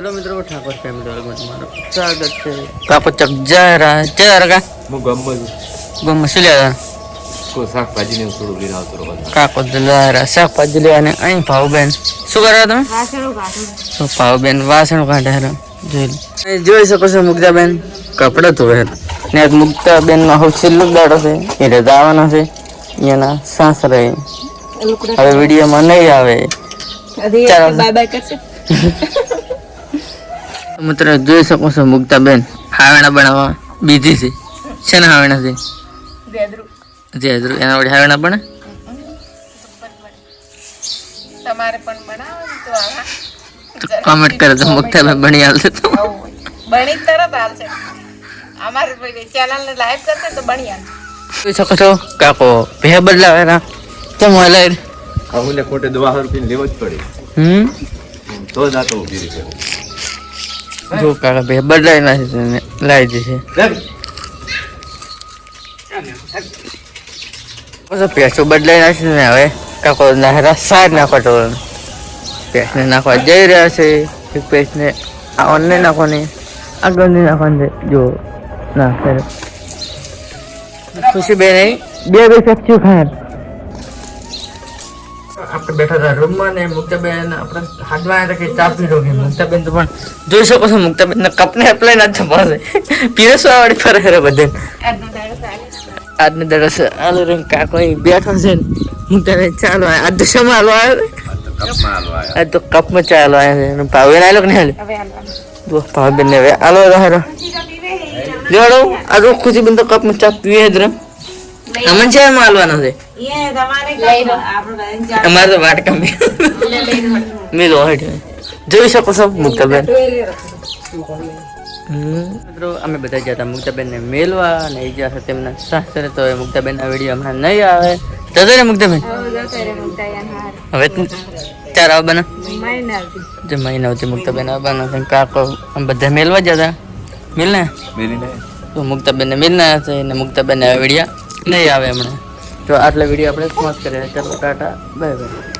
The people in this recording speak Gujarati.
हेलो मित्रों, ठाकुर फैमिली वालों में तुम्हारा स्वागत है। काको चक जा रहा है का હું ગમમાં ગમ મસલ્યા કોઈ શાકભાજી ને થોડું લઈને આવતો રહો. કાકો દલારા શાકભાજી લેવાને અહીં ભાવબેન શું કરો તમે? વાસણો કાઢો. તો ભાવબેન વાસણો કાઢે હે. જોઈ શકો છો મુક્તાબેન કપડા ધોવે ને મુક્તાબેન નો હવે છેલ્લો દાડો છે એ રજા આવવાનો છે એના સાસરે હવે વિડીયોમાં નહીં આવે. બાય બાય કરશે. મિત્રો જોઈ શકો છો મુક્તાબેન હાવેણા બનાવવા બીજી છે. શેના હાવેણા છે? જેદરુ એના વડે હાવેણા બને. તમારે પણ બનાવો તો આવા કમેન્ટ કરે તો મુક્તાબેન બની આવશે તો બની તરત આવશે. અમારે ચેનલ ને લાઈક કરશે તો બની આવશે. જોઈ શકો છો કાકો ભે બદલાવે ના કેમ હલાય આહુને ખોટે 1000 રૂપિયા લેવો જ પડે. તો જ આ તો ઉભી રહી. જો કાકા ભે બદલાઈ નાખે લાવી દેશે. પેસો બદલાઈ નાખશે ને હવે કાકો નાહરા સાર નાખવા તો પેસને નાખવા જઈ રહ્યા છે. એક પેસને આ ઓનલાઈન નાખવાની આગળની નાખવાની જો ના કરે ખુશી બેન બે ફેક્ચર ખાય. આપણે બેઠા હતા રૂમમાં ને મુક્તાબેન આપણે હાથમાં આવ્યા કે ચા પીરો કે મુક્તાબેન તો પણ જોઈ શકો છો મુક્તાબેન કપને એપ્લાય ના છપાશે પીરસવા વાળી ફરે ખરે બધે આજનો દરસ આલુ રંગ કાકો બેઠો છે ને મુક્તાબેન ચાલો આજ તો શેમાં હાલો આવ્યો આજ તો કપમાં ચાલો આવ્યા છે ભાવેન આલો કે નહીં હાલે ભાવેન ને હવે આલો રહ્યો જોડો આ તો ખુશી બેન તો કપમાં ચા પીવે જ રે અમન છે એમાં હાલવાનો છે અમારે તો વાટકા મેલો હેઠ જોઈ શકો છો મુક્તાબેન. મિત્રો અમે બધા ગયા હતા મુક્તાબેનને મેલવા અને એ ગયા હતા તેમના સાસરે. તો એ મુક્તાબેન આ વિડીયો હમણાં નહીં આવે જતો રે મુક્તાબેન. હવે ચાર આવવાના જે મહિના આવતી મુક્તાબેન આવવાના છે. કાકો બધા મેલવા ગયા હતા મેલને તો મુક્તાબેનને મેલના છે ને મુક્તાબેન આ વિડીયો નહીં આવે હમણાં. તો આટલા વિડીયો આપણે સમાપ્ત કરીએ. ચાલો ટાટા બાય બાય.